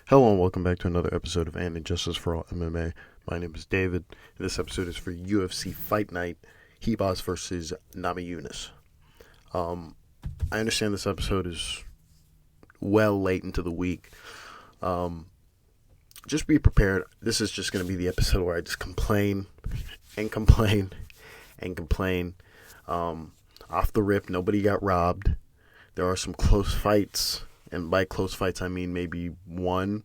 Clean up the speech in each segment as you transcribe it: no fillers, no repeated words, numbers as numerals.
Hello and welcome back to another episode of Injustice For All MMA. My name is David, and this episode is for UFC Fight Night, Ribas V Namajunas. I understand this episode is well late into the week. Just be prepared. This is just going to be the episode where I just complain and complain and complain. Off the rip, nobody got robbed. There are some close fights. And by close fights, I mean maybe one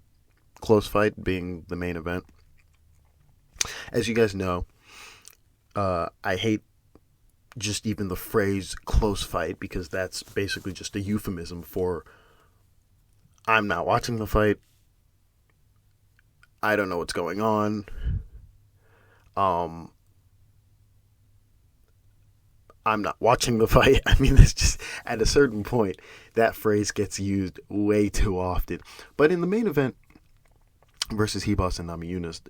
close fight being the main event. As you guys know, I hate just even the phrase close fight because that's basically just a euphemism for I'm not watching the fight. I don't know what's going on. I'm not watching the fight. I mean, it's just at a certain point, that phrase gets used way too often. But in the main event versus Ribas and Namajunas,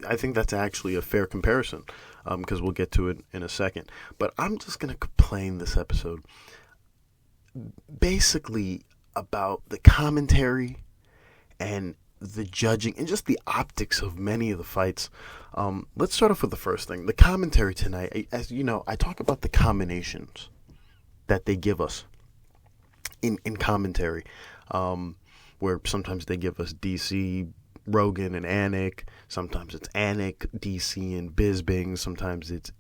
I think that's actually a fair comparison because we'll get to it in a second. But I'm just going to complain this episode basically about the commentary and the judging and just the optics of many of the fights. Let's start off with the first thing. The commentary tonight, as you know, I talk about the combinations that they give us in commentary, where sometimes they give us DC, Rogan, and Anik. Sometimes it's Anik, DC, and Bisping. Sometimes it's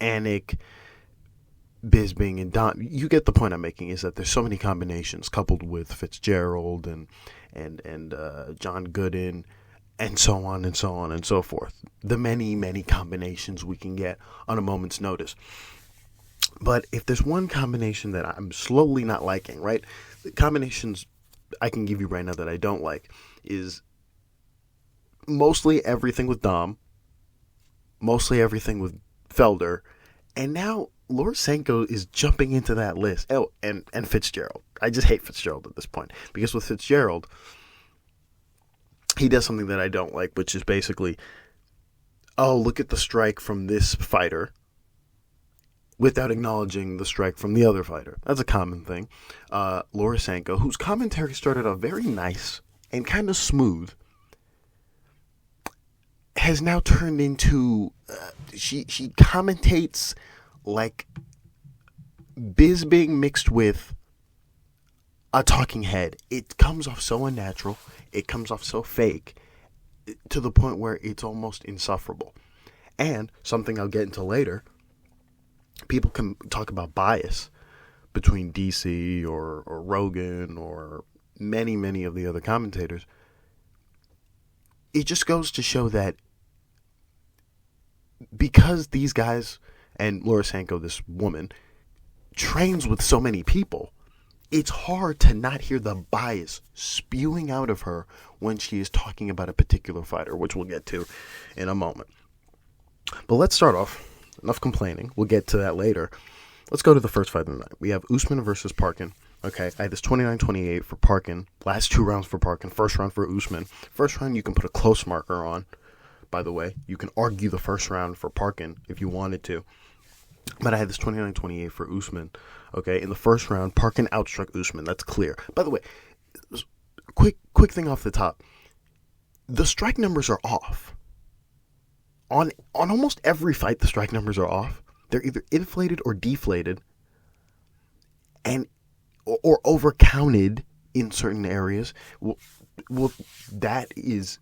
Anik, Bisping, and Don. You get the point I'm making, is that there's so many combinations coupled with Fitzgerald and John Gooden, and so on and so on and so forth. The many combinations we can get on a moment's notice. But if there's one combination that I'm slowly not liking, right? The combinations I can give you right now that I don't like is mostly everything with Dom, mostly everything with Felder, and now Sanko is jumping into that list. Oh, and Fitzgerald. I just hate Fitzgerald at this point. Because with Fitzgerald, he does something that I don't like, which is basically, oh, look at the strike from this fighter, without acknowledging the strike from the other fighter. That's a common thing. Sanko, whose commentary started off very nice and kind of smooth, has now turned into, she commentates like Bisping mixed with a talking head. It comes off so unnatural. It comes off so fake to the point where it's almost insufferable. And something I'll get into later, people can talk about bias between DC or Rogan or many of the other commentators. It just goes to show that because these guys and Sanko, this woman, trains with so many people, it's hard to not hear the bias spewing out of her when she is talking about a particular fighter, which we'll get to in a moment. But let's start off. Enough complaining. We'll get to that later. Let's go to the first fight of the night. We have Usman versus Parkin. Okay, I had this 29-28 for Parkin. Last two rounds for Parkin. First round for Usman. First round you can put a close marker on, by the way. You can argue the first round for Parkin if you wanted to. But I had this 29-28 for Usman. Okay, in the first round, Parkin outstruck Usman. That's clear. By the way, quick thing off the top. The strike numbers are off. On almost every fight, the strike numbers are off. They're either inflated or deflated, and or overcounted in certain areas. Well, that is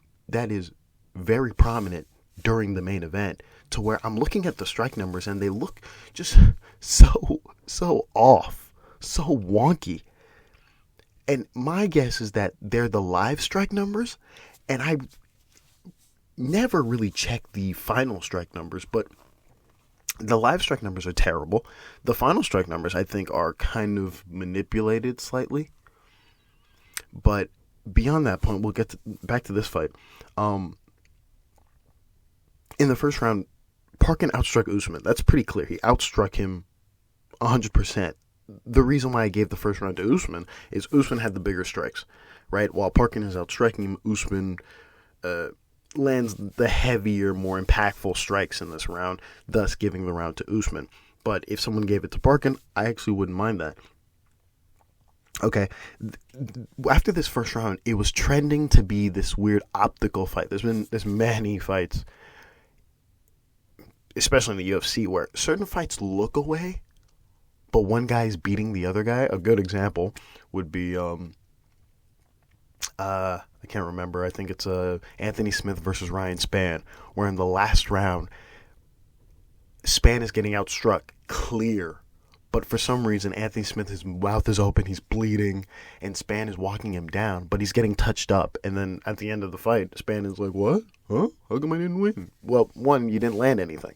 very prominent during the main event, to where I'm looking at the strike numbers and they look just so off, so wonky. And my guess is that they're the live strike numbers, and I never really check the final strike numbers, but the live strike numbers are terrible. The final strike numbers, I think, are kind of manipulated slightly. But beyond that point, we'll get back to this fight. In the first round, Parkin outstruck Usman. That's pretty clear. He outstruck him 100%. The reason why I gave the first round to Usman is Usman had the bigger strikes, right? While Parkin is outstriking him, Usman lands the heavier, more impactful strikes in this round, thus giving the round to Usman. But if someone gave it to Parkin, I actually wouldn't mind that. Okay, after this first round, it was trending to be this weird optical fight. There's many fights, especially in the UFC, where certain fights look away, but one guy's beating the other guy. A good example would be I can't remember. I think it's Anthony Smith versus Ryan Spann, where in the last round, Spann is getting outstruck clear. But for some reason, Anthony Smith, his mouth is open, he's bleeding, and Spann is walking him down, but he's getting touched up. And then at the end of the fight, Spann is like, what? Huh? How come I didn't win? Well, one, you didn't land anything.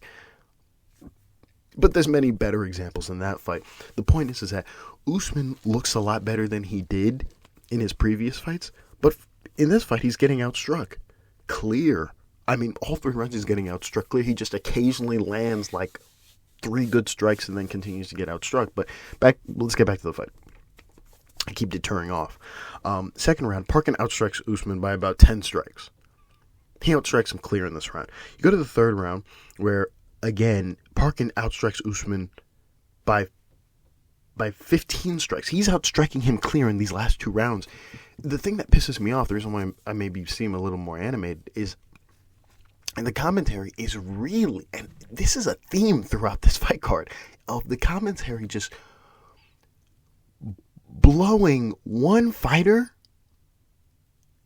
But there's many better examples in that fight. The point is that Usman looks a lot better than he did in his previous fights, but in this fight, he's getting outstruck. Clear. I mean, all 3 rounds he's getting outstruck clear. He just occasionally lands like 3 good strikes and then continues to get outstruck. But let's get back to the fight. I keep deterring off. Second round, Parkin outstrikes Usman by about 10 strikes. He outstrikes him clear in this round. You go to the third round, where, again, Parkin outstrikes Usman by 15 strikes. He's outstriking him clear in these last 2 rounds. The thing that pisses me off, the reason why I maybe seem a little more animated, is, and the commentary is really, and this is a theme throughout this fight card, of the commentary just blowing one fighter,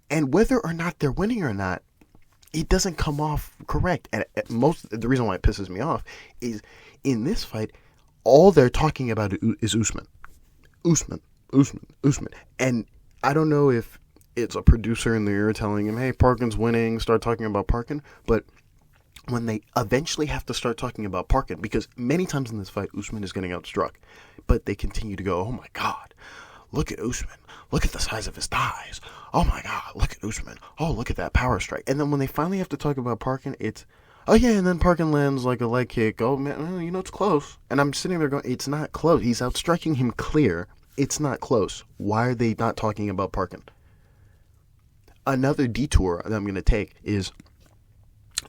and whether or not they're winning or not, it doesn't come off correct. And the reason why it pisses me off is, in this fight, all they're talking about is Usman. Usman. And I don't know if it's a producer in the ear telling him, hey, Parkin's winning, start talking about Parkin. But when they eventually have to start talking about Parkin, because many times in this fight, Usman is getting outstruck, but they continue to go, oh my God, look at Usman. Look at the size of his thighs. Oh my God, look at Usman. Oh, look at that power strike. And then when they finally have to talk about Parkin, it's, oh yeah, and then Parkin lands like a leg kick. Oh man, it's close. And I'm sitting there going, it's not close. He's outstriking him clear. It's not close. Why are they not talking about Parkin? Another detour that I'm going to take is,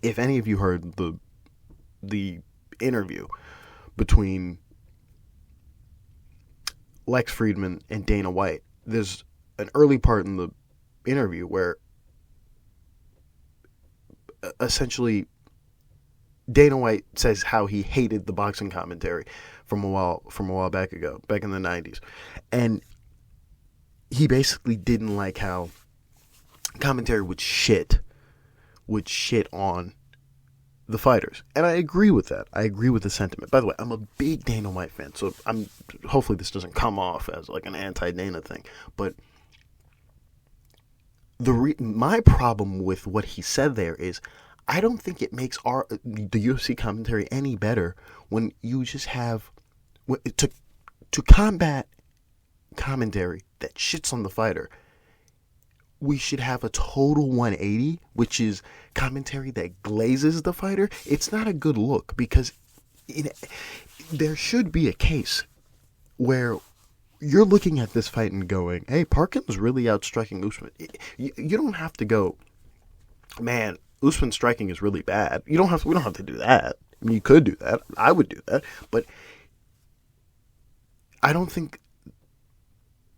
if any of you heard the interview between Lex Friedman and Dana White, there's an early part in the interview where essentially Dana White says how he hated the boxing commentary from a while back ago, back in the 90s. And he basically didn't like how commentary would shit on the fighters. And I agree with that. I agree with the sentiment. By the way, I'm a big Dana White fan, so hopefully this doesn't come off as like an anti-Dana thing. But my problem with what he said there is, I don't think it makes the UFC commentary any better when you just have to combat commentary that shits on the fighter. We should have a total 180, which is commentary that glazes the fighter. It's not a good look, because there should be a case where you're looking at this fight and going, hey, Parkin's really outstriking Usman. You don't have to go, man, Usman's striking is really bad. We don't have to do that. I mean, you could do that. I would do that. But I don't think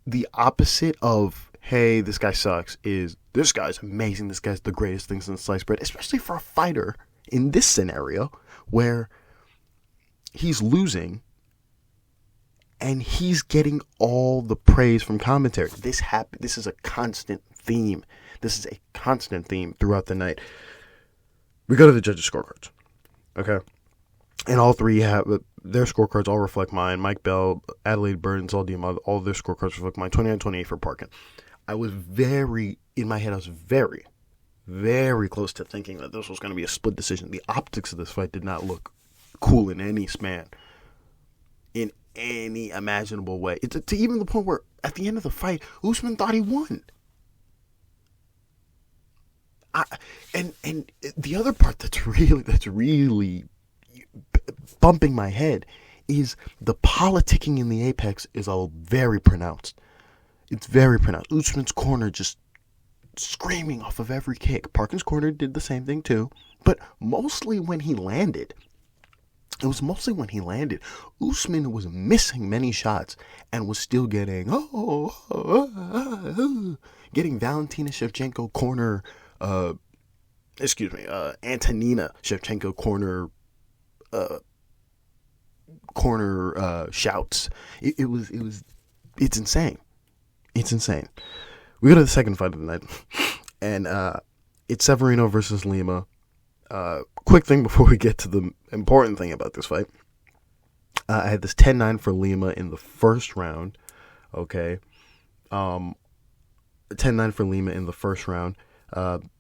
the opposite of, hey, this guy sucks, is this guy's amazing, this guy's the greatest thing since sliced bread, especially for a fighter in this scenario where he's losing and he's getting all the praise from commentary. This is a constant theme. This is a constant theme throughout the night. We go to the judges' scorecards, okay? And all three have their scorecards all reflect mine. Mike Bell, Adelaide Burns, all their scorecards reflect mine. 29-28 for Parkin. In my head, I was very, very close to thinking that this was going to be a split decision. The optics of this fight did not look cool in any span, in any imaginable way. It's to even the point where at the end of the fight, Usman thought he won. And the other part that's really bumping my head is the politicking in the apex is very pronounced. It's very pronounced. Usman's corner just screaming off of every kick. Parkin's corner did the same thing too, but mostly when he landed, It was mostly when he landed. Usman was missing many shots and was still getting getting Valentina Shevchenko corner, Antonina Shevchenko corner shouts. It's insane. It's insane. We go to the second fight of the night, and it's Severino versus Lima. Quick thing before we get to the important thing about this fight. I had this 10-9 for Lima in the first round. Okay. 10-9 for Lima in the first round. And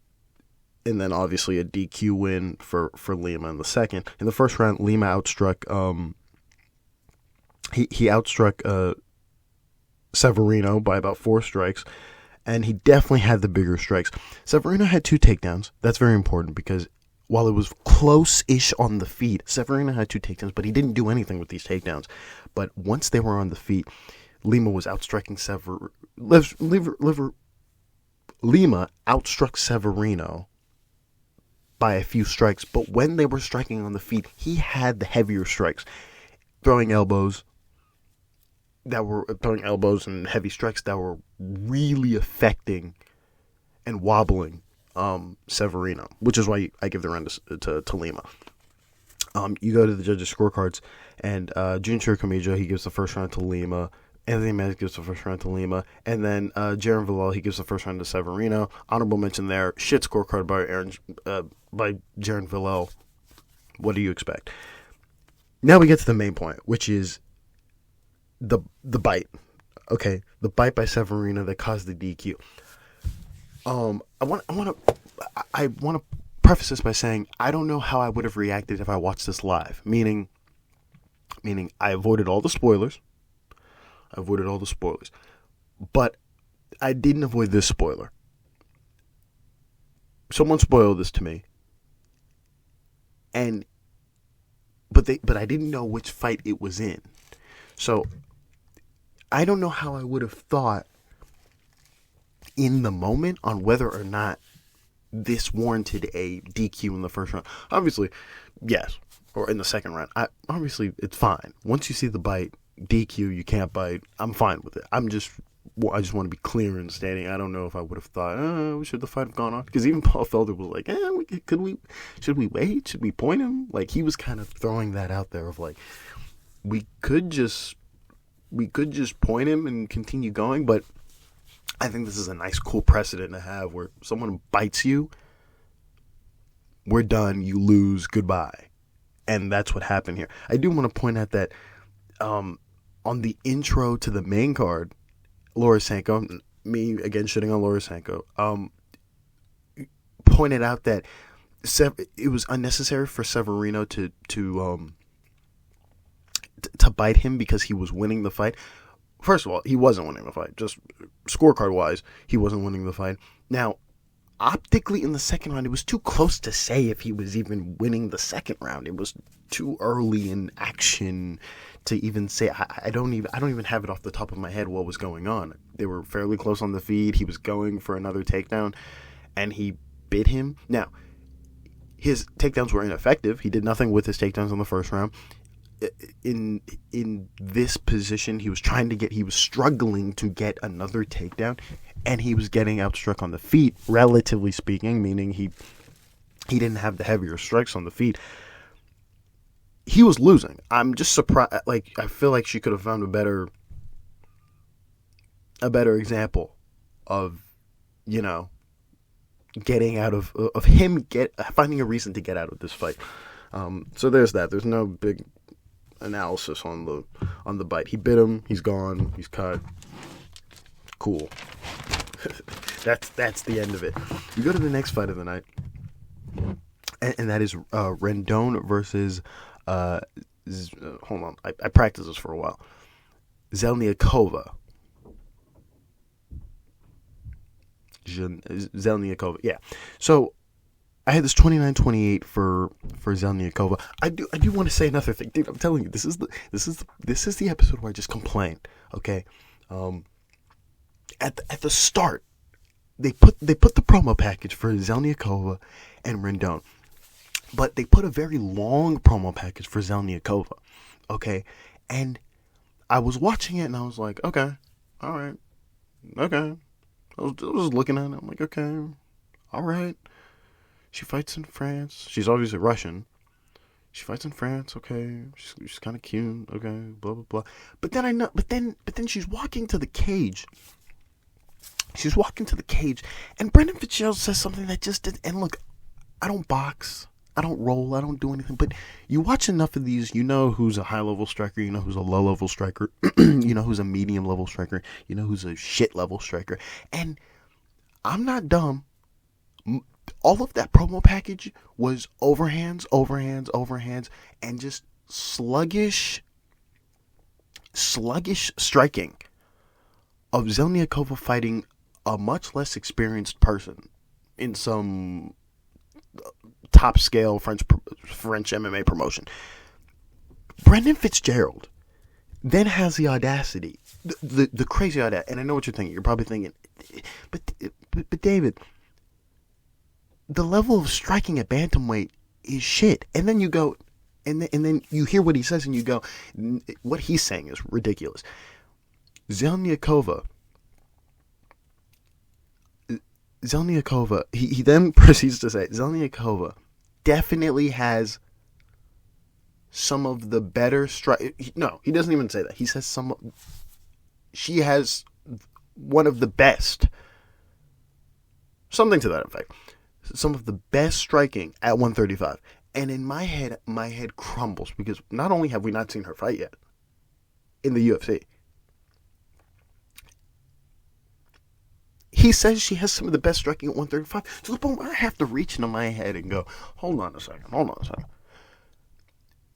then obviously a DQ win for Lima in the second. In the first round, Lima outstruck he outstruck Severino by about 4 strikes, and he definitely had the bigger strikes. Severino had 2 takedowns. That's very important because while it was close-ish on the feet, Severino had 2 takedowns, but he didn't do anything with these takedowns. But once they were on the feet, Lima was outstriking Lima outstruck Severino by a few strikes, but when they were striking on the feet, he had the heavier strikes, throwing elbows and heavy strikes that were really affecting and wobbling Severino, which is why I give the round to Lima. You go to the judges' scorecards, and Junichiro Kamijo, he gives the first round to Lima. Anthony Manis gives the first round to Lima. And then Errens V Zalal, he gives the first round to Severino. Honorable mention there, shit scorecard by Errens V Zalal. What do you expect? Now we get to the main point, which is the bite. Okay, the bite by Severino that caused the DQ. I want to preface this by saying I don't know how I would have reacted if I watched this live. Meaning I avoided all the spoilers. But I didn't avoid this spoiler. Someone spoiled this to me. But I didn't know which fight it was in. So I don't know how I would have thought in the moment on whether or not this warranted a DQ in the first round. Obviously, yes. Or in the second round. Obviously, it's fine. Once you see the bite, DQ, you can't bite, I'm fine with it. I just want to be clear in stating I don't know if I would have thought, should the fight have gone on? Because even Paul Felder was like, should we wait? Should we point him? Like, he was kind of throwing that out there of like, we could just point him and continue going, but I think this is a nice, cool precedent to have where someone bites you, we're done, you lose, goodbye. And that's what happened here. I do want to point out that on the intro to the main card, Laura Sanko, me again shitting on Laura Sanko, pointed out that it was unnecessary for Severino to bite him because he was winning the fight. First of all, he wasn't winning the fight. Just scorecard-wise, he wasn't winning the fight. Now, optically in the second round, it was too close to say if he was even winning the second round. It was too early in action to even say. I don't even have it off the top of my head what was going on. They were fairly close on the feed. He was going for another takedown, and he bit him. Now, his takedowns were ineffective. He did nothing with his takedowns in the first round. In this position, he was struggling to get another takedown, and he was getting outstruck on the feet, relatively speaking, meaning he didn't have the heavier strikes on the feet. He was losing. I'm just surprised. Like, I feel like she could have found a better example of, getting out of him finding a reason to get out of this fight. So there's that. There's no big analysis on the bite. He bit him. He's gone. He's cut. Cool. That's the end of it. We go to the next fight of the night, and that is Rendon versus hold on. I practiced this for a while. Zheleniakova. Zheleniakova. Yeah. So I had this 29-28 for Zheleniakova. I do want to say another thing, dude. I'm telling you, this is the episode where I just complain. Okay, at the start, they put the promo package for Zheleniakova and Rendon. But they put a very long promo package for Zheleniakova, okay? And I was watching it and I was like, okay, all right, okay. I was looking at it, I'm like, okay, all right. She fights in France. She's obviously Russian. She fights in France, okay. She's kind of cute, okay, blah, blah, blah. But then she's walking to the cage. She's walking to the cage, and Brendan Fitzgerald says something that just did. And look, I don't box, I don't roll, I don't do anything. But you watch enough of these, you know who's a high-level striker, you know who's a low-level striker, you know who's a medium-level striker, you know who's a shit-level striker. And I'm not dumb. All of that promo package was overhands, and just sluggish striking of Zheleniakova fighting a much less experienced person in some top scale French MMA promotion. Brendan Fitzgerald then has the audacity, the crazy audacity, and I know what you're thinking. You're probably thinking, but David, the level of striking at bantamweight is shit. And then you go, and then you hear what he says, and you go, what he's saying is ridiculous. Zheleniakova, he then proceeds to say, Zheleniakova definitely has some of the better strike. No, he doesn't even say that. He says she has one of the best. Something to that effect. Some of the best striking at 135. And in my head crumbles, because not only have we not seen her fight yet in the UFC, he says she has some of the best striking at 135. To the point where I have to reach into my head and go, hold on a second.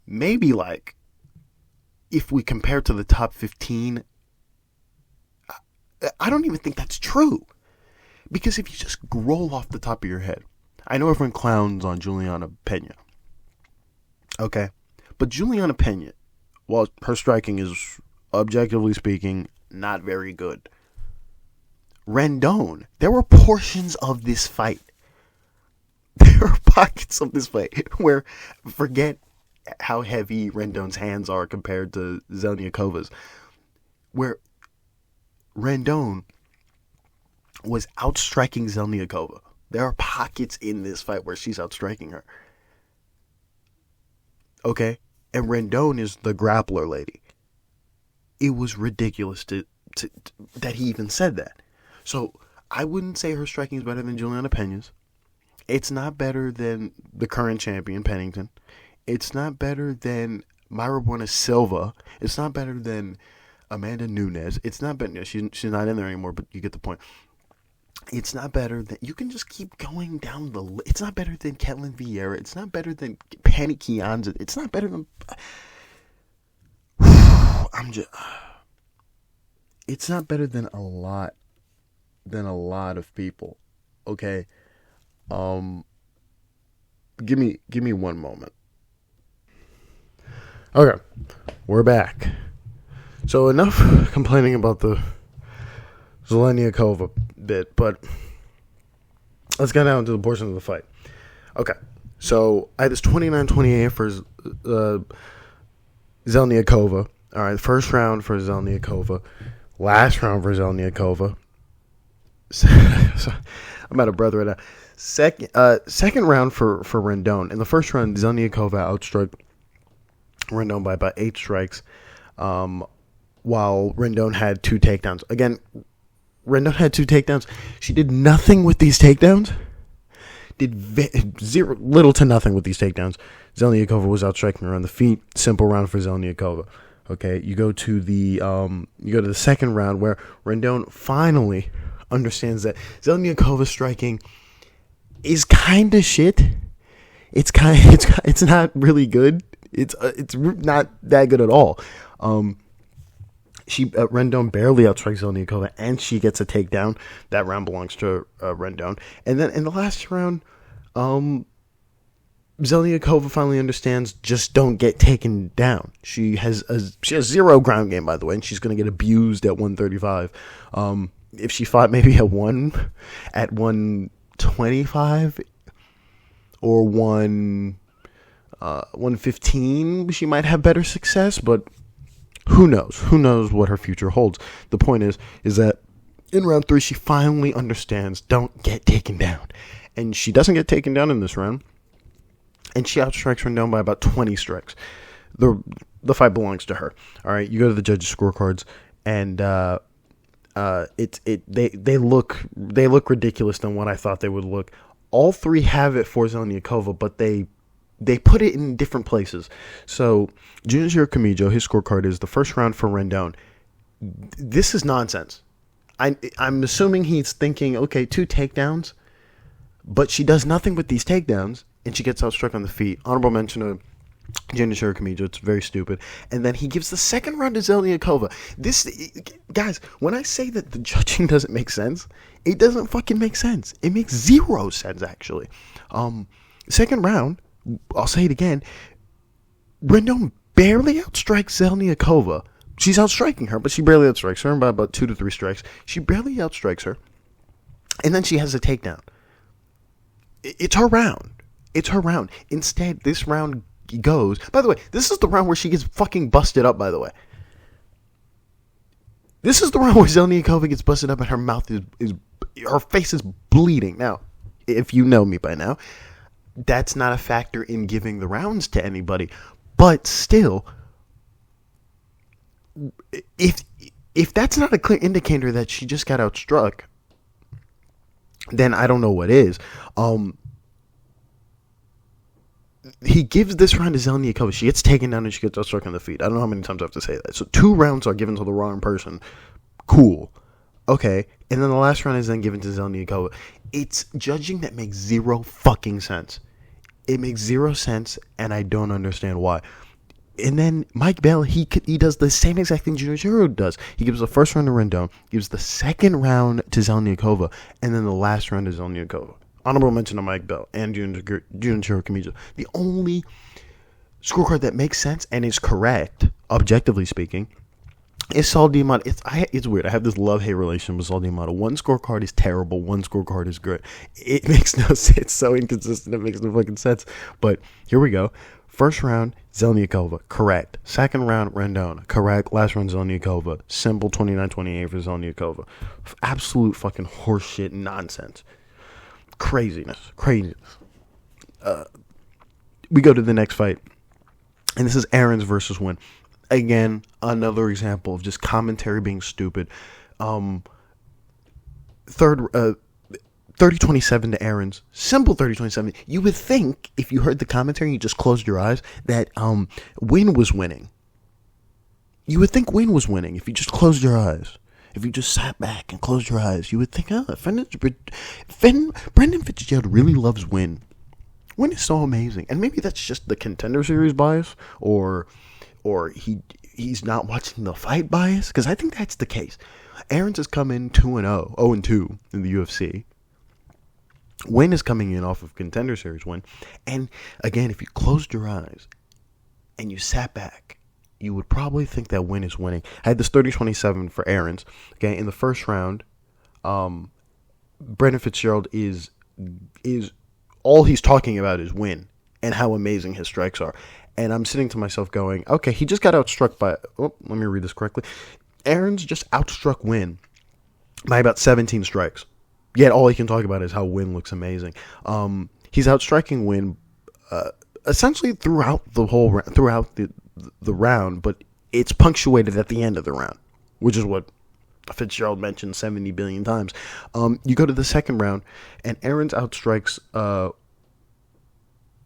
Maybe, like, if we compare to the top 15, I don't even think that's true. Because if you just roll off the top of your head, I know everyone clowns on Juliana Pena. Okay? But Juliana Pena, while her striking is, objectively speaking, not very good, Rendon, there were portions of this fight. There are pockets of this fight where, forget how heavy Rendon's hands are compared to Zheleniakova's, where Rendon was outstriking Zheleniakova. There are pockets in this fight where she's outstriking her. Okay? And Rendon is the grappler lady. It was ridiculous that he even said that. So, I wouldn't say her striking is better than Juliana Pena's. It's not better than the current champion, Pennington. It's not better than Mayra Bueno Silva. It's not better than Amanda Nunes. It's not better. She's not in there anymore, but you get the point. It's not better than... You can just keep going down the list. It's not better than Ketlin Vieira. It's not better than Penny Kianza. It's not better than... It's not better than a lot of people. Okay? Give me one moment. Okay. We're back. So enough complaining about the Zheleniakova bit, but let's get down to the portion of the fight. Okay, so I had this 29-28 for Zheleniakova. All right, first round for Zheleniakova, last round for Zheleniakova. I'm out of breath right now. Second round for Rendon. In the first round, Zheleniakova outstruck Rendon by about 8 strikes, while Rendon had 2 takedowns. Again, Rendon had 2 takedowns. She did nothing with these takedowns. Little to nothing with these takedowns. Zheleniakova was outstriking her on the feet. Simple round for Zheleniakova. Okay, you go to the second round where Rendon finally understands that Zheleniakova's striking is kind of shit. It's not really good. It's not that good at all. Rendon barely outstrikes Zheleniakova, and she gets a takedown. That round belongs to Rendon. And then in the last round, Zheleniakova finally understands, just don't get taken down. She has 0 ground game, by the way, and she's going to get abused at 135. If she fought maybe at 125 or 115, she might have better success, but who knows? Who knows what her future holds? The point is that in round 3, she finally understands, don't get taken down. And she doesn't get taken down in this round. And she outstrikes Rendon by about 20 strikes. The fight belongs to her. All right, you go to the judges' scorecards, and they look ridiculous than what I thought they would look. All three have it for Zheleniakova, but they put it in different places. So Junichiro Kamijo, his scorecard is the first round for Rendon. This is nonsense. I'm assuming he's thinking, okay, 2 takedowns, but she does nothing with these takedowns, and she gets outstruck on the feet. Honorable mention of Junichiro Kamijo. It's very stupid. And then he gives the second round to Zheleniakova. Guys, when I say that the judging doesn't make sense, it doesn't fucking make sense. It makes 0 sense, actually. Second round, I'll say it again, Rendon barely outstrikes Zheleniakova. She's outstriking her, but she barely outstrikes her by about 2 to 3 strikes. She barely outstrikes her. And then she has a takedown. It's her round. It's her round. Instead, this round goes... By the way, this is the round where she gets fucking busted up, by the way. This is the round where Zheleniakova gets busted up and her mouth is her face is bleeding. Now, if you know me by now, that's not a factor in giving the rounds to anybody. But still... If that's not a clear indicator that she just got outstruck, then I don't know what is. He gives this round to Zheleniakova. She gets taken down and she gets outstruck on the feet. I don't know how many times I have to say that. So 2 rounds are given to the wrong person. Cool. Okay. And then the last round is then given to Zheleniakova. It's judging that makes 0 fucking sense. It makes 0 sense, and I don't understand why. And then Mike Bell, he does the same exact thing Junichiro does. He gives the first round to Rendon, gives the second round to Zheleniakova, and then the last round to Zheleniakova. Honorable mention to Mike Bell and Junichiro Kamijo. The only scorecard that makes sense and is correct, objectively speaking, is Saul D'Amato. It's weird. I have this love-hate relation with Saul D'Amato. One scorecard is terrible. One scorecard is good. It makes no sense. It's so inconsistent. It makes no fucking sense. But here we go. First round, Zheleniakova, correct. Second round, Rendon, correct. Last round, Zheleniakova. Simple 29-28 for Zheleniakova. Absolute fucking horseshit nonsense. Craziness. We go to the next fight. And this is Errens versus Nguyen. Again, another example of just commentary being stupid. 30-27 to Errens. Simple 30-27. You would think, if you heard the commentary and you just closed your eyes, that Nguyen was winning. You would think Nguyen was winning if you just closed your eyes. If you just sat back and closed your eyes, you would think, Brendan Fitzgerald really loves Nguyen. Nguyen is so amazing. And maybe that's just the Contender Series bias, or he's not watching the fight bias, because I think that's the case. Errens has come in 2-0, 0-2 in the UFC. Nguyen is coming in off of Contender Series win. And again, if you closed your eyes and you sat back, you would probably think that Nguyen is winning. I had this 30-27 for Errens. Okay, in the first round, Brendan Fitzgerald is all he's talking about is Nguyen and how amazing his strikes are. And I'm sitting to myself going, okay, he just got outstruck by... Oh, let me read this correctly. Errens just outstruck Nguyen by about 17 strikes. Yet all he can talk about is how Nguyen looks amazing. He's outstriking Nguyen essentially throughout the round, but it's punctuated at the end of the round, which is what Fitzgerald mentioned 70 billion times. You go to the second round, and Errens outstrikes...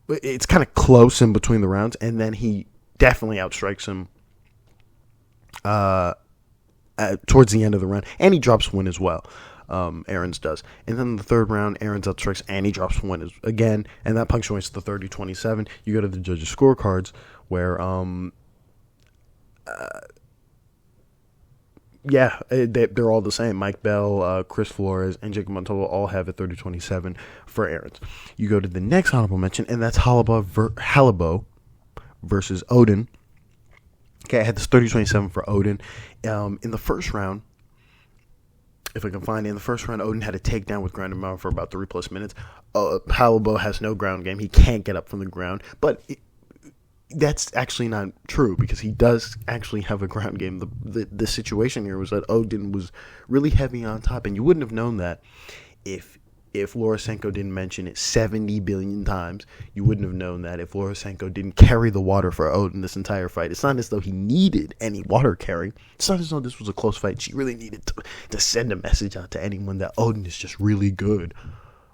it's kind of close in between the rounds, and then he definitely outstrikes him towards the end of the round, and he drops Nguyen as well. Errens does. And then the third round, Errens outstrikes and he drops Nguyen again, and that punctuates the 30-27. You go to the judges' scorecards, where they're all the same. Mike Bell, Chris Flores, and Jacob Montoya all have a 30-27 for Errens. You go to the next honorable mention, and that's Holobaugh versus Ogden. Okay, I had this 30-27 for Ogden. In the first round, if I can find it, in the first round, Ogden had a takedown with ground and pound for about 3+ minutes. Holobaugh has no ground game. He can't get up from the ground. But That's actually not true because he does actually have a ground game. The situation here was that Ogden was really heavy on top, and you wouldn't have known that if Sanko didn't mention it 70 billion times. You wouldn't have known that if Sanko didn't carry the water for Ogden this entire fight. It's not as though he needed any water carrying. It's not as though this was a close fight. She really needed to send a message out to anyone that Ogden is just really good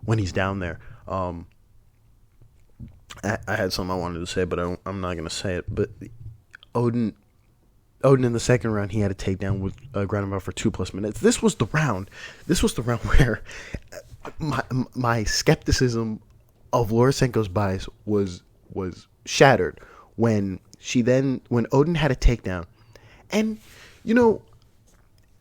when he's down there. I had something I wanted to say, but I'm not going to say it. But Ogden in the second round, he had a takedown with ground and pound for 2+ minutes. This was the round where my skepticism of Laura Sanko's bias was shattered when Ogden had a takedown. And,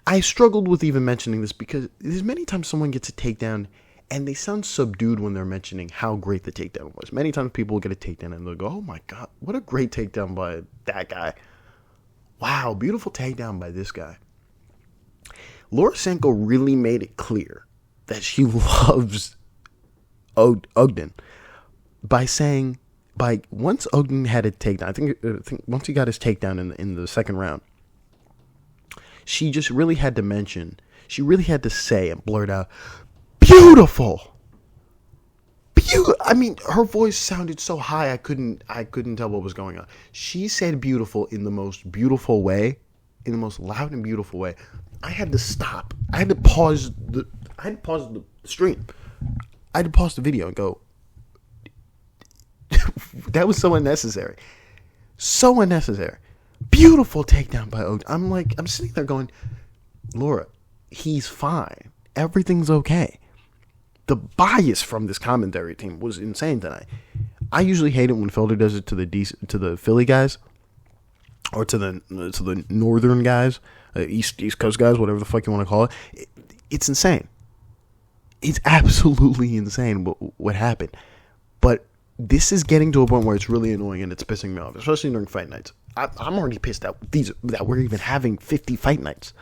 I struggled with even mentioning this because there's many times someone gets a takedown and they sound subdued when they're mentioning how great the takedown was. Many times people will get a takedown and they'll go, oh my God, what a great takedown by that guy. Wow, beautiful takedown by this guy. Laura Sanko really made it clear that she loves Ogden by once Ogden had a takedown, I think once he got his takedown in the second round, she just really had to say and blurt out, beautiful. I mean, her voice sounded so high I couldn't tell what was going on. She said beautiful in the most beautiful way, in the most loud and beautiful way. I had to stop. I had to pause the stream. I had to pause the video and go, that was so unnecessary. So unnecessary. Beautiful takedown by Ogden. I'm sitting there going, Laura, he's fine. Everything's okay. The bias from this commentary team was insane tonight. I usually hate it when Felder does it to the Philly guys, or to the northern guys, East Coast guys, whatever the fuck you want to call it. It's insane. It's absolutely insane what happened. But this is getting to a point where it's really annoying and it's pissing me off, especially during fight nights. I'm already pissed that we're even having 50 fight nights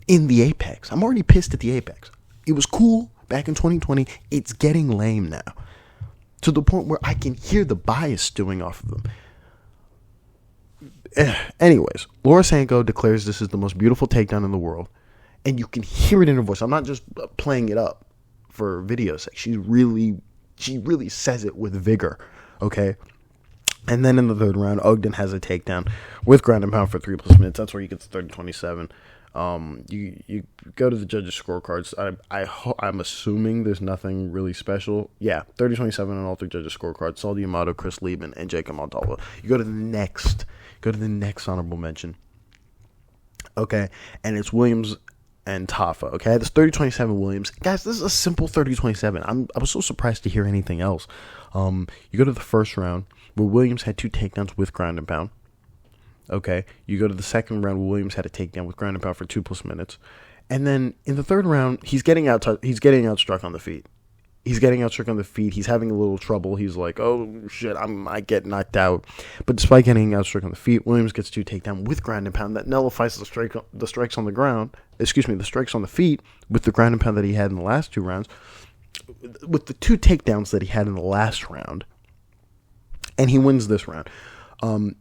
in the Apex. I'm already pissed at the Apex. It was cool back in 2020. It's getting lame now, to the point where I can hear the bias stewing off of them. Anyways, Laura Sanko declares this is the most beautiful takedown in the world, and you can hear it in her voice. I'm not just playing it up for video's sake. She really says it with vigor, okay? And then in the third round, Ogden has a takedown with ground and pound for 3+ minutes. That's where you get the 30-27. You go to the judges' scorecards. I'm assuming there's nothing really special. Yeah, 30-27 on all three judges' scorecards. Saul D'Amato, Chris Lieben, and Jacob Montalvo. You go to the next honorable mention. Okay, and it's Williams and Tafa. Okay, this 30-27 Williams. Guys, this is a simple 30-27. I was so surprised to hear anything else. You go to the first round where Williams had 2 takedowns with ground and pound. Okay, you go to the second round where Williams had a takedown with ground and pound for 2+ minutes, and then in the third round he's getting outstruck on the feet. He's having a little trouble. He's like, oh shit, I might get knocked out. But despite getting outstruck on the feet, Williams gets 2 takedown with ground and pound that nullifies the strikes on the ground. The strikes on the feet with the ground and pound that he had in the last 2 rounds, with the 2 takedowns that he had in the last round, and he wins this round.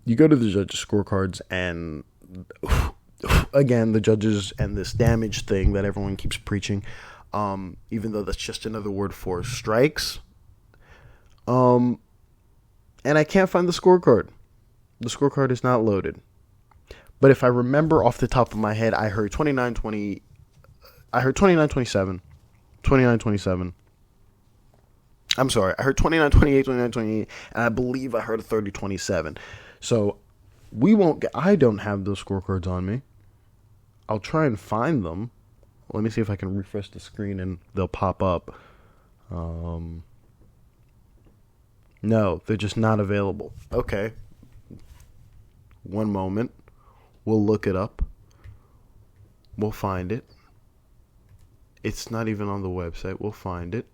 You go to the judges' scorecards, and again, the judges and this damage thing that everyone keeps preaching, even though that's just another word for strikes. And I can't find the scorecard. The scorecard is not loaded. But if I remember off the top of my head, I heard 29-20. I heard 29-27. 29-27. I'm sorry, I heard 29-28, 29-28, and I believe I heard a 30-27. So I don't have those scorecards on me. I'll try and find them. Let me see if I can refresh the screen and they'll pop up. No, they're just not available. Okay. One moment. We'll look it up. We'll find it. It's not even on the website. We'll find it.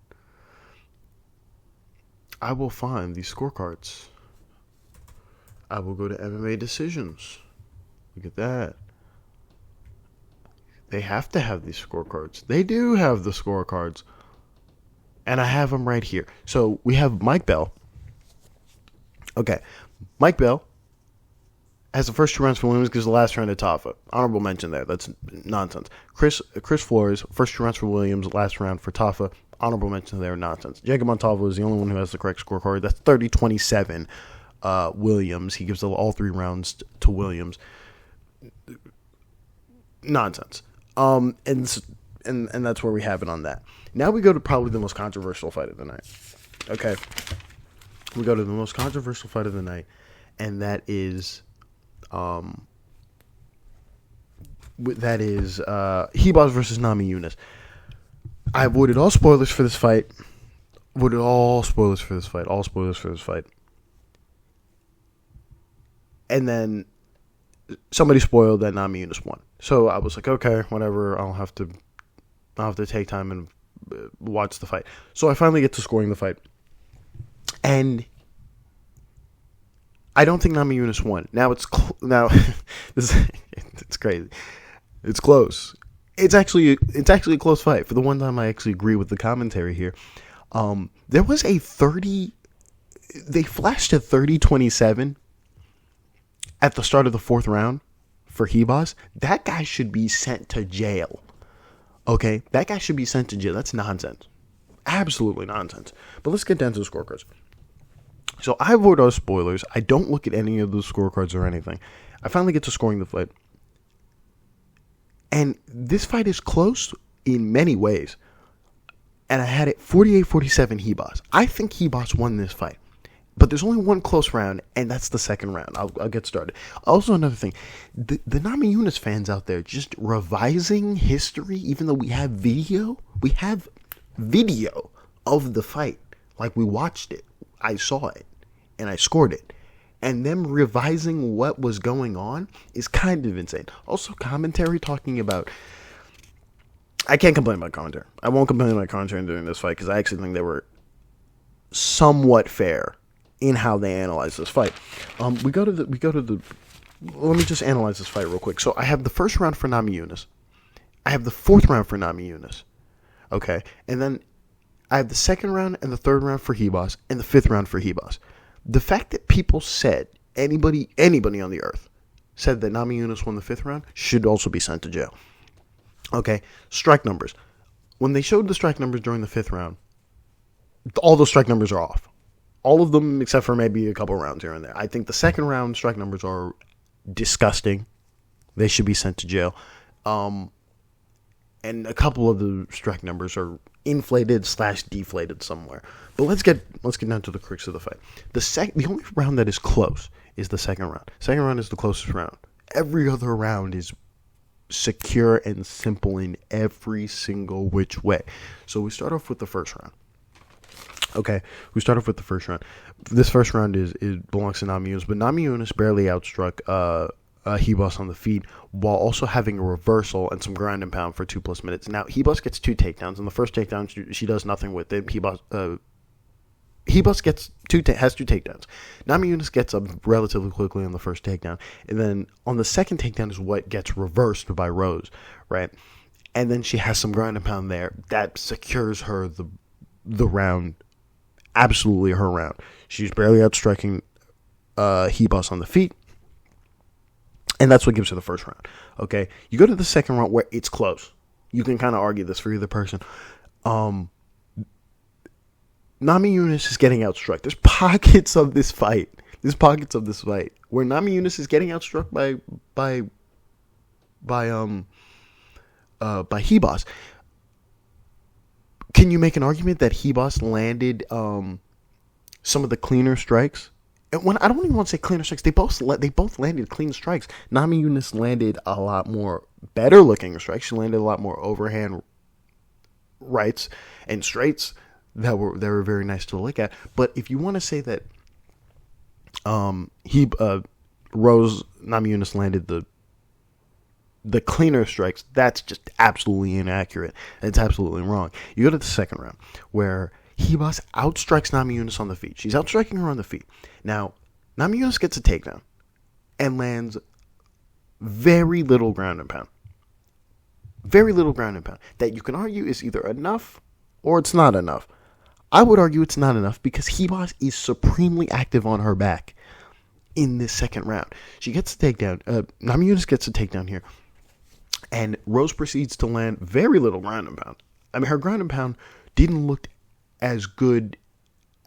I will find these scorecards. I will go to MMA decisions. Look at that. They have to have these scorecards. They do have the scorecards. And I have them right here. So we have Mike Bell. Okay. Mike Bell has the first 2 rounds for Williams, gives the last round to Tafa. Honorable mention there. That's nonsense. Chris Flores, first 2 rounds for Williams, last round for Tafa. Honorable mention there, nonsense. Jacob Montalvo is the only one who has the correct scorecard. That's 30-27 Williams. He gives all 3 rounds to Williams. Nonsense. And that's where we have it on that. Now we go to probably the most controversial fight of the night. Okay. We go to the most controversial fight of the night, and that is Ribas versus Namajunas. I avoided all spoilers for this fight. All spoilers for this fight. And then somebody spoiled that Namajunas won. So I was like, okay, whatever. I'll have to take time and watch the fight. So I finally get to scoring the fight. And I don't think Namajunas won. Now it's it's crazy. It's close. It's actually a close fight. For the one time I actually agree with the commentary here. There was they flashed a 30-27 at the start of the 4th round for Ribas. That guy should be sent to jail. Okay? That guy should be sent to jail. That's nonsense. Absolutely nonsense. But let's get down to the scorecards. So I avoid all spoilers. I don't look at any of the scorecards or anything. I finally get to scoring the fight. And this fight is close in many ways. And I had it 48-47 Ribas. I think Ribas won this fight. But there's only one close round, and that's the second round. I'll get started. Also, another thing. The Namajunas fans out there just revising history, even though we have video. We have video of the fight. Like, we watched it. I saw it. And I scored it. And them revising what was going on is kind of insane. Also, commentary talking about... I can't complain about commentary. I won't complain about commentary during this fight because I actually think they were somewhat fair in how they analyze this fight. We go to the. Let me just analyze this fight real quick. So I have the first round for Namajunas. I have the 4th round for Namajunas. Okay, and then I have the 2nd round and the 3rd round for Ribas and the 5th round for Ribas. The fact that people said anybody on the earth said that Namajunas won the 5th round should also be sent to jail. Okay, strike numbers. When they showed the strike numbers during the 5th round, all the strike numbers are off. All of them except for maybe a couple rounds here and there. I think the 2nd round strike numbers are disgusting. They should be sent to jail. And a couple of the strike numbers are inflated/deflated somewhere. But let's get down to the crux of the fight. The only round that is close is the 2nd round. 2nd round is the closest round. Every other round is secure and simple in every single which way. So we start off with the first round. Okay, we start off with the first round. This first round belongs to Namajunas, but Namajunas barely outstruck Ribas on the feet while also having a reversal and some ground and pound for 2+ minutes. Now, Ribas gets 2 takedowns. In the first takedown, she does nothing with it. Ribas has 2 takedowns. Namajunas gets up relatively quickly on the first takedown. And then on the second takedown is what gets reversed by Rose, right? And then she has some ground and pound there. That secures her the round. Absolutely her round. She's barely outstriking Ribas on the feet. And that's what gives her the first round. Okay? You go to the second round where it's close. You can kind of argue this for either person. Namajunas is getting outstruck. There's pockets of this fight. Where Namajunas is getting outstruck by Ribas. Can you make an argument that Ribas landed some of the cleaner strikes? And when I don't even want to say cleaner strikes, they both landed clean strikes. Namajunas landed a lot more better looking strikes. She landed a lot more overhand rights and straights that were very nice to look at. But if you want to say that Namajunas landed the cleaner strikes, that's just absolutely inaccurate. It's absolutely wrong. You go to the second round where Ribas outstrikes Namajunas on the feet. She's outstriking her on the feet. Now, Namajunas gets a takedown and lands very little ground and pound. Very little ground and pound. That you can argue is either enough or it's not enough. I would argue it's not enough because Ribas is supremely active on her back. in this second round. She gets a takedown. Namajunas gets a takedown here. And Rose proceeds to land very little ground and pound. I mean, her ground and pound didn't look as good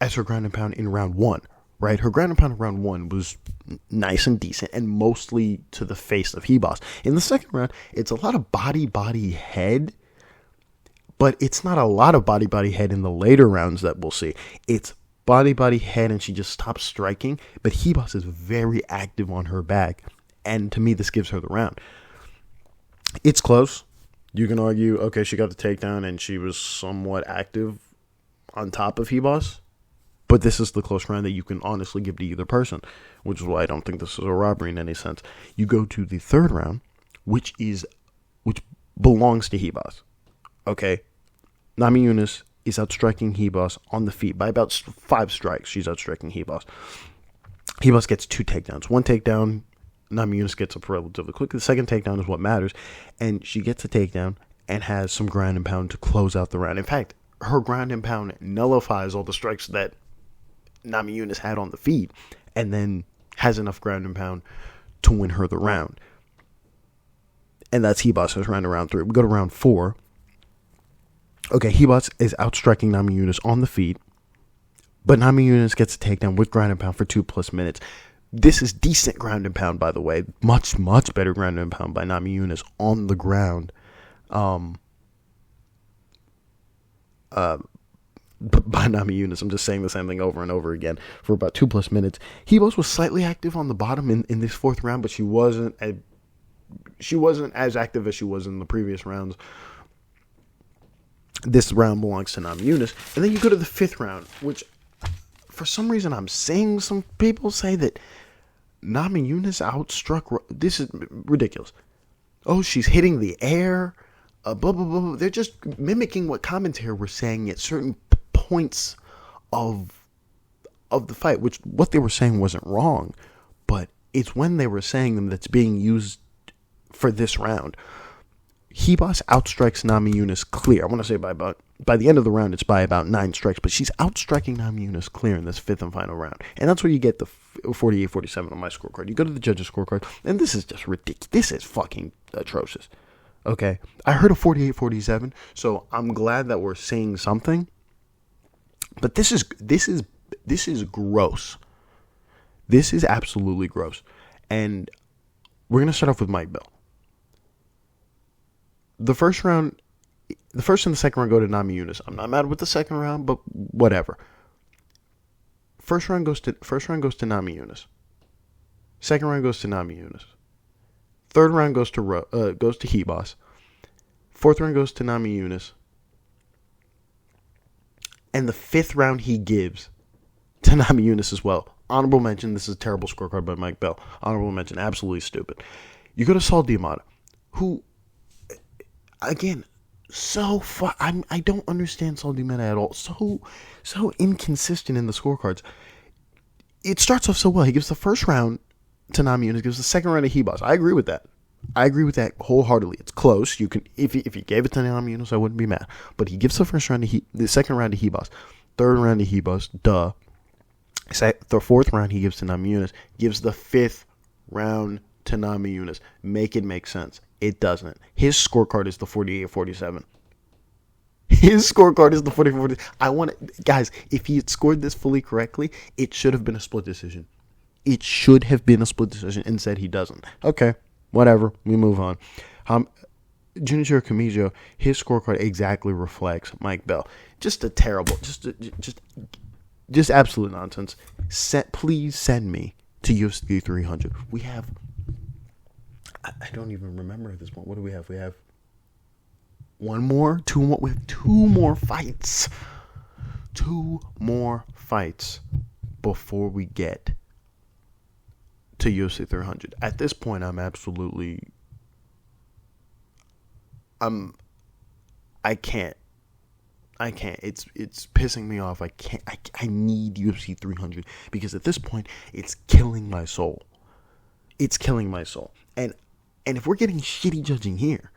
as her ground and pound in round one, right? Her ground and pound in round one was nice and decent and mostly to the face of Ribas. In the second round, it's a lot of body, head, but it's not a lot of body, head in the later rounds that we'll see. It's body, head, and she just stops striking. But Ribas is very active on her back, and to me, this gives her the round. It's close. You can argue, okay, she got the takedown and she was somewhat active on top of Ribas. But this is the close round that you can honestly give to either person, which is why I don't think this is a robbery in any sense. You go to the third round, which belongs to Ribas. Okay? Namajunas is outstriking Ribas on the feet by about 5 strikes. She's outstriking Ribas. Ribas gets 2 takedowns. One takedown, Namajunas gets up relatively quick. The second takedown is what matters. And she gets a takedown and has some ground and pound to close out the round. In fact, her ground and pound nullifies all the strikes that Namajunas had on the feet, and then has enough ground and pound to win her the round. And that's Ribas' round 3. We go to round 4. Okay, Ribas is outstriking Namajunas on the feet, but Namajunas gets a takedown with ground and pound for 2+ minutes. This is decent ground and pound, by the way. Much better ground and pound by Namajunas on the ground. By Namajunas, I'm just saying the same thing over and over again for about 2+ minutes. Ribas was slightly active on the bottom in this fourth round, but she wasn't as active as she was in the previous rounds. This round belongs to Namajunas. And then you go to the fifth round, which for some reason I'm saying some people say that Namajunas outstruck. This is ridiculous. Oh, she's hitting the air. Blah, blah, blah. They're just mimicking what commentary were saying at certain points of the fight, which what they were saying wasn't wrong, but it's when they were saying them that's being used for this round. Ribas outstrikes Namajunas clear. I want to say by the end of the round, it's by about 9 strikes, but she's outstriking Namajunas clear in this fifth and final round. And that's where you get the 48-47 on my scorecard. You go to the judges' scorecard, and this is just ridiculous. This is fucking atrocious. Okay? I heard a 48-47, so I'm glad that we're seeing something. But this is gross. This is absolutely gross. And we're going to start off with Mike Bell. The first and the second round go to Namajunas. I'm not mad with the second round, but whatever. First round goes to Namajunas. Second round goes to Namajunas. Third round goes to Ribas. Fourth round goes to Namajunas. And the fifth round he gives to Namajunas as well. Honorable mention, this is a terrible scorecard by Mike Bell. Honorable mention, absolutely stupid. You go to Saul Diamata, who, again, I don't understand Saul Diamata at all. So inconsistent in the scorecards. It starts off so well. He gives the first round to Namajunas, gives the second round to Ribas. I agree with that. I agree with that wholeheartedly. It's close. You can, if he gave it to Namajunas, I wouldn't be mad. But he gives the second round to Ribas, third round to Ribas. Duh. The fourth round he gives to Namajunas. Gives the fifth round to Namajunas. Make it make sense. It doesn't. His scorecard is the 48-47. His scorecard is the 48-47. Guys, if he had scored this fully correctly, it should have been a split decision. It should have been a split decision. Instead, he doesn't. Okay, whatever. We move on. Junichiro Kamijo, his scorecard exactly reflects Mike Bell. Just a terrible, just absolute nonsense. Please send me to UFC 300. We have, I don't even remember at this point. What do we have? We have one more, two more. We have 2 more fights. 2 more fights before we get to UFC 300. At this point, I can't. It's pissing me off. I need UFC 300 because at this point, it's killing my soul. It's killing my soul. And if we're getting shitty judging here,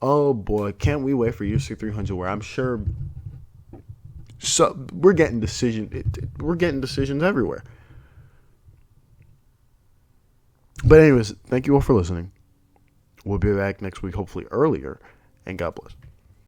oh boy, can't we wait for UFC 300 where I'm sure we're getting decisions everywhere. But anyways, thank you all for listening. We'll be back next week, hopefully earlier, and God bless.